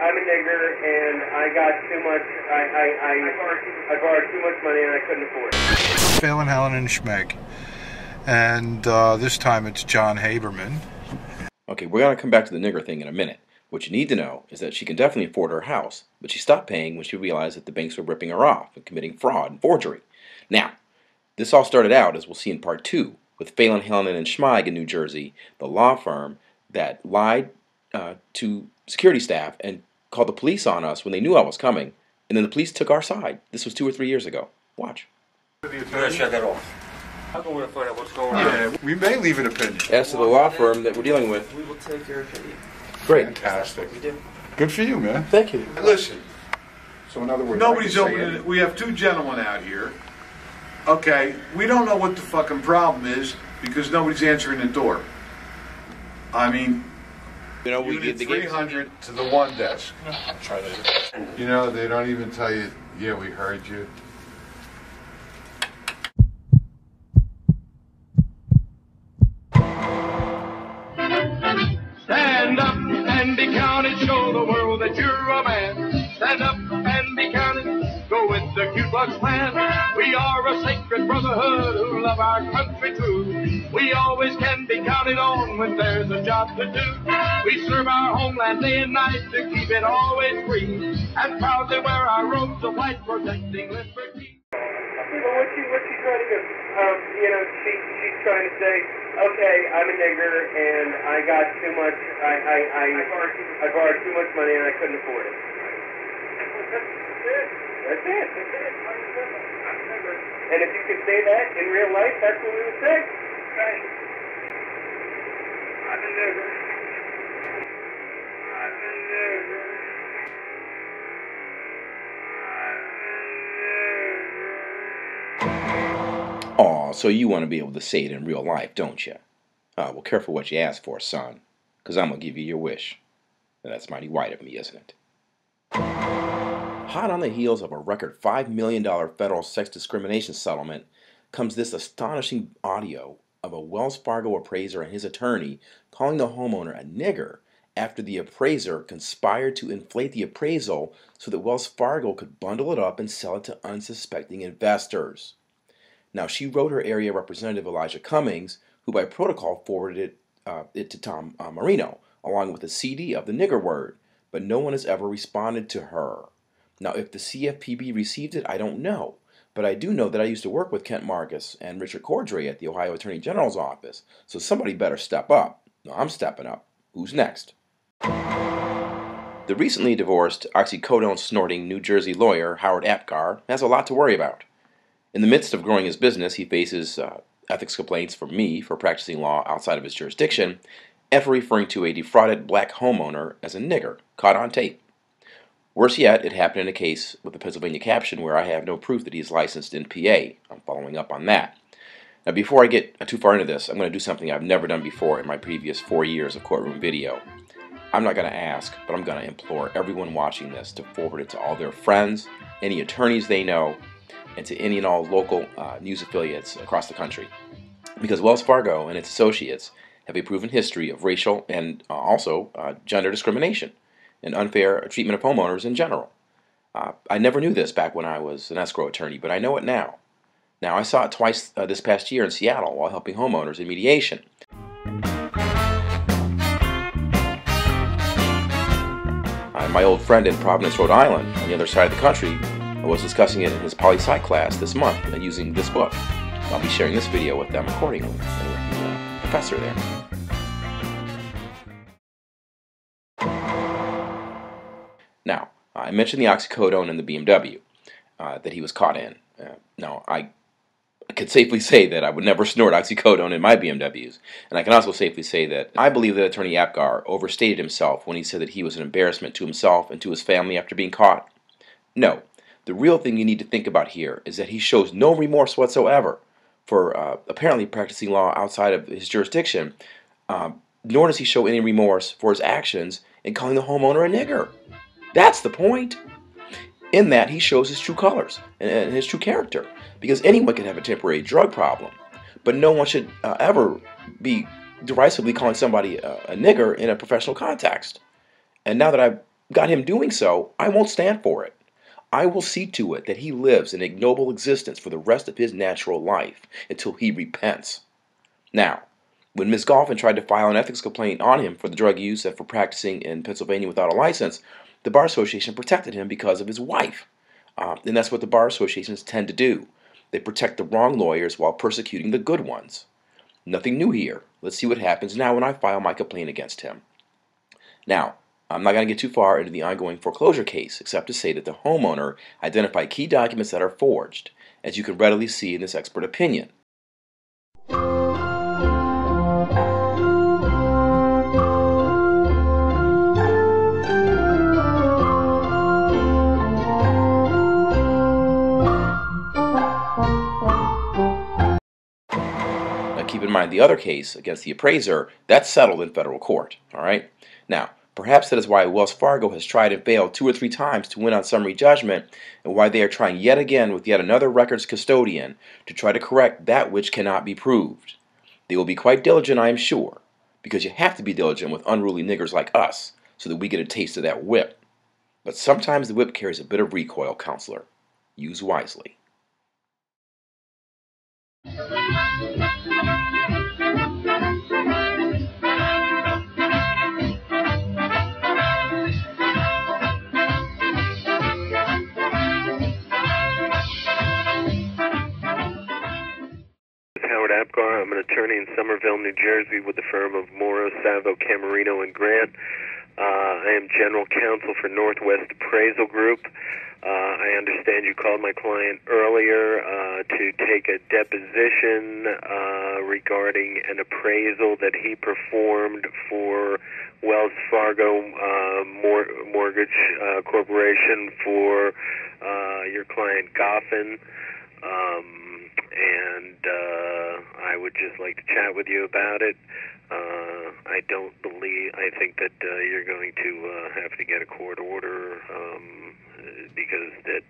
I'm a nigger and I got too much, I borrowed too much money and I couldn't afford it. Phelan, Helen, and Schmeg. And this time it's John Haberman. Okay, we're going to come back to the nigger thing in a minute. What you need to know is that she can definitely afford her house, but she stopped paying when she realized that the banks were ripping her off and committing fraud and forgery. Now, this all started out, as we'll see in part 2, with Phelan, Helen, and Schmeg in New Jersey, the law firm that lied to security staff and called the police on us when they knew I was coming, and then the police took our side. This was 2 or 3 years ago. Watch. We're going to shut that off. I'm going to find out what's going on. Yeah, we may leave an opinion. As to the law firm that we're dealing with, We will take your opinion. great. Fantastic. We do. Good for you, man. Thank you. Listen, So in other words, nobody's I can say opening it. anything. We have 2 gentlemen out here. Okay, we don't know what the fucking problem is because nobody's answering the door. I mean, You know, we you did need the game. 300 to the one desk. I'll try that. You know, they don't even tell you, yeah, we heard you. Stand up and be counted, show the world that you're a man. Stand up and be counted, go with the Ku Klux Klan. We are a sacred brotherhood who love our country true. We always can be counted on when there's a job to do. We serve our homeland day and night to keep it always free, and proudly wear our robes of white protecting liberty. Well, what's she trying to do? She's trying to say, okay, I'm a nigger and I got too much, I borrowed too much money and I couldn't afford it. That's it. And if you could say that in real life, that's what we would say. Right. I'm a nigger. I'm a nigger. Aw, so you want to be able to say it in real life, don't you? Well, careful what you ask for, son, because I'm going to give you your wish. Now, that's mighty white of me, isn't it? Hot on the heels of a record $5 million federal sex discrimination settlement comes this astonishing audio of a Wells Fargo appraiser and his attorney calling the homeowner a nigger after the appraiser conspired to inflate the appraisal so that Wells Fargo could bundle it up and sell it to unsuspecting investors. Now, she wrote her area representative Elijah Cummings, who by protocol forwarded it to Tom Marino, along with a CD of the nigger word, but no one has ever responded to her. Now, if the CFPB received it, I don't know, but I do know that I used to work with Kent Marcus and Richard Cordray at the Ohio Attorney General's office, so somebody better step up. No, I'm stepping up. Who's next? The recently divorced oxycodone-snorting New Jersey lawyer Howard Apgar has a lot to worry about. In the midst of growing his business, he faces ethics complaints from me for practicing law outside of his jurisdiction and for referring to a defrauded black homeowner as a nigger, caught on tape. Worse yet, it happened in a case with a Pennsylvania caption where I have no proof that he is licensed in PA. I'm following up on that. Now, before I get too far into this, I'm going to do something I've never done before in my previous 4 years of courtroom video. I'm not going to ask, but I'm going to implore everyone watching this to forward it to all their friends, any attorneys they know, and to any and all local news affiliates across the country. Because Wells Fargo and its associates have a proven history of racial and also gender discrimination and unfair treatment of homeowners in general. I never knew this back when I was an escrow attorney, but I know it now. Now, I saw it twice this past year in Seattle while helping homeowners in mediation. My old friend in Providence, Rhode Island, on the other side of the country, was discussing it in his poli-sci class this month using this book. I'll be sharing this video with them accordingly, and with the professor there. Now, I mentioned the oxycodone and the BMW that he was caught in. Now, I could safely say that I would never snort oxycodone in my BMWs, and I can also safely say that I believe that Attorney Apgar overstated himself when he said that he was an embarrassment to himself and to his family after being caught. No. The real thing you need to think about here is that he shows no remorse whatsoever for apparently practicing law outside of his jurisdiction, nor does he show any remorse for his actions in calling the homeowner a nigger. That's the point. In that, he shows his true colors and his true character, because anyone can have a temporary drug problem, but no one should ever be derisively calling somebody a nigger in a professional context. And now that I've got him doing so, I won't stand for it. I will see to it that he lives an ignoble existence for the rest of his natural life until he repents. Now, when Ms. Golphin tried to file an ethics complaint on him for the drug use and for practicing in Pennsylvania without a license, the Bar Association protected him because of his wife. And that's what the Bar Associations tend to do. They protect the wrong lawyers while persecuting the good ones. Nothing new here. Let's see what happens now when I file my complaint against him. Now, I'm not going to get too far into the ongoing foreclosure case, except to say that the homeowner identified key documents that are forged, as you can readily see in this expert opinion. Keep in mind the other case against the appraiser, that's settled in federal court, all right? Now, perhaps that is why Wells Fargo has tried and failed 2 or 3 times to win on summary judgment, and why they are trying yet again with yet another records custodian to try to correct that which cannot be proved. They will be quite diligent, I am sure, because you have to be diligent with unruly niggers like us so that we get a taste of that whip. But sometimes the whip carries a bit of recoil, counselor. Use wisely. I'm an attorney in Somerville, New Jersey with the firm of Morrow, Savo, Camerino, and Grant. I am general counsel for Northwest Appraisal Group. I understand you called my client earlier to take a deposition regarding an appraisal that he performed for Wells Fargo Mortgage Corporation for your client Goffin. And I would just like to chat with you about it. I think that you're going to have to get a court order because that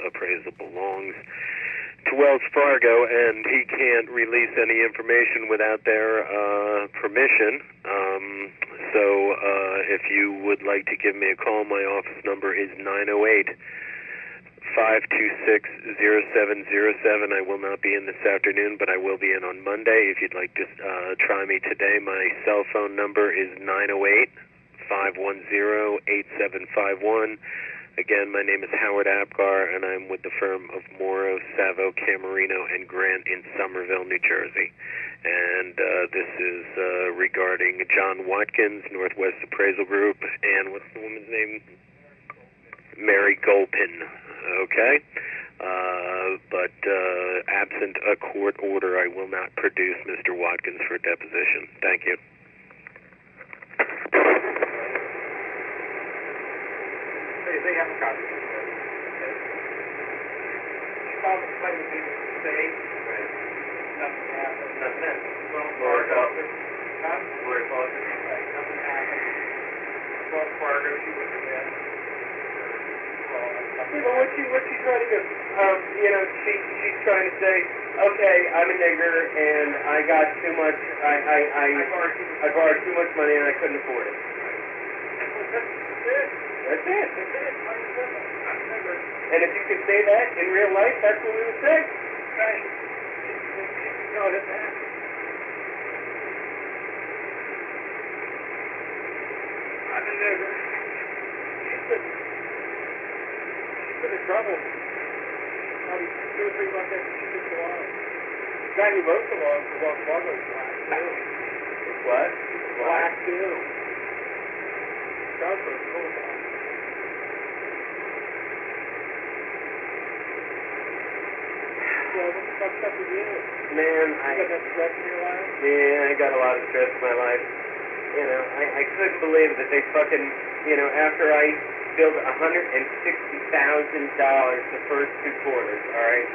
appraisal belongs to Wells Fargo, and he can't release any information without their permission. So if you would like to give me a call, my office number is 908-526-0707. I will not be in this afternoon, but I will be in on Monday. If you'd like to try me today, my cell phone number is 908-510-8751. Again, my name is Howard Apgar, and I'm with the firm of Morrow, Savo, Camerino, and Grant in Somerville, New Jersey. And this is regarding John Watkins, Northwest Appraisal Group, and what's the woman's name? Mary Golpin. Okay? But absent a court order, I will not produce Mr. Watkins for deposition. Thank you. They have a copy. She called the claim to say nothing happened. Nothing happened. Well, Laura Foster. Huh? Laura Foster. Right. Nothing happened. Wells Fargo, she was in there. Well, what's she trying to do? She's trying to say, okay, I'm a nigger and I got too much. I borrowed too much money and I couldn't afford it. That's it. And if you could say that in real life, that's what we would say. Right. No, it doesn't happen. I'm a nigger. She's been in trouble. Probably 2 or 3 months after she took the law. The guy who wrote the law was Wells Fargo. It's what? It's black too. Charles was full of that. What the fuck's up with you? Man, you got that stress in your life? Yeah, I got a lot of stress in my life. I couldn't believe that they fucking, after I billed $160,000 the first 2 quarters, alright?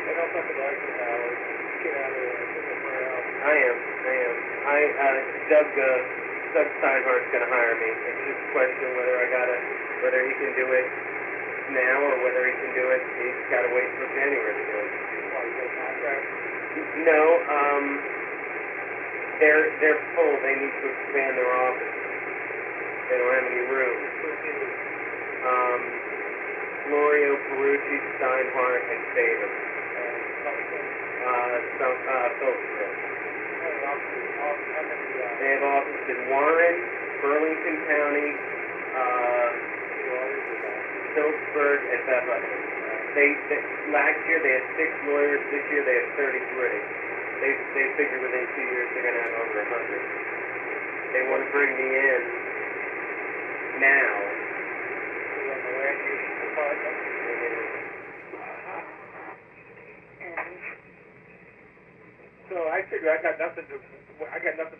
They don't fucking like you, Howard. Get out of there. Get somewhere else. I am. Doug Steinhardt's gonna hire me. It's just a question whether he can do it now or whether he can do it. He's got to wait until January to do it. Why, you got a contract? No, they're full. They need to expand their office. They don't have any room. Florio, Perucci, Steinhardt, and Fader. Phillipsville. They have offices in Warren, Burlington County, Phillipsburg, and Bethlehem. Last year they had 6 lawyers. This year they have 33. They figure within 2 years they're going to have over 100. They want to bring me in now. So I figure I got nothing to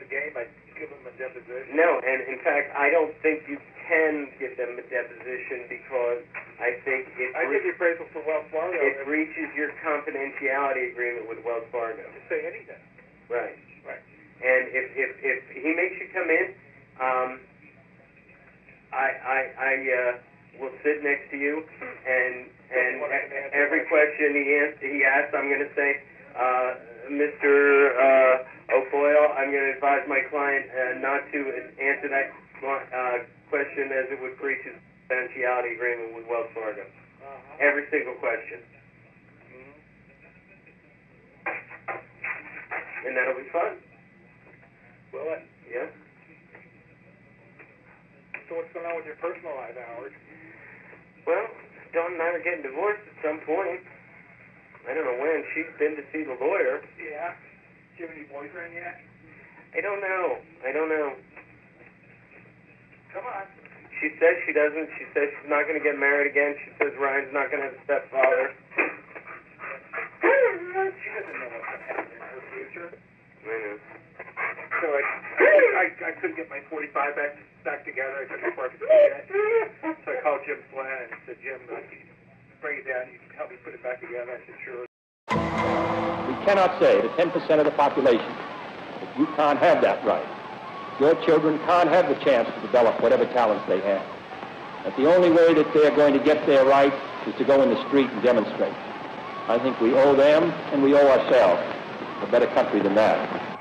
gain by giving them a deposition. No, and in fact, I don't think you can give them a deposition because I think I did the appraisal for Wells Fargo. It breaches your confidentiality agreement with Wells Fargo. Just say anything. Right. Right. And if he makes you come in, I will sit next to you, and every question he asks, I'm going to say, Mr. O'Foyle, I'm going to advise my client not to answer that question as it would breach his confidentiality agreement with Wells Fargo. Every single question. And that'll be fun. Will it? Yeah. So what's going on with your personal life, Howard? Well, Dawn and I are getting divorced at some point. I don't know when. She's been to see the lawyer. Yeah. Do you have any boyfriend yet? I don't know. Come on. She says she doesn't. She says she's not going to get married again. She says Ryan's not going to have a stepfather. She doesn't know what's going to happen in her future. I know. So I couldn't get my 45 back together. I couldn't afford to do that. So I called Jim Flynn and said, Jim, bring it down. You can help me put it back together. I said, sure. We cannot say to 10% of the population that you can't have that right. Your children can't have the chance to develop whatever talents they have. That the only way that they're going to get their right is to go in the street and demonstrate. I think we owe them and we owe ourselves a better country than that.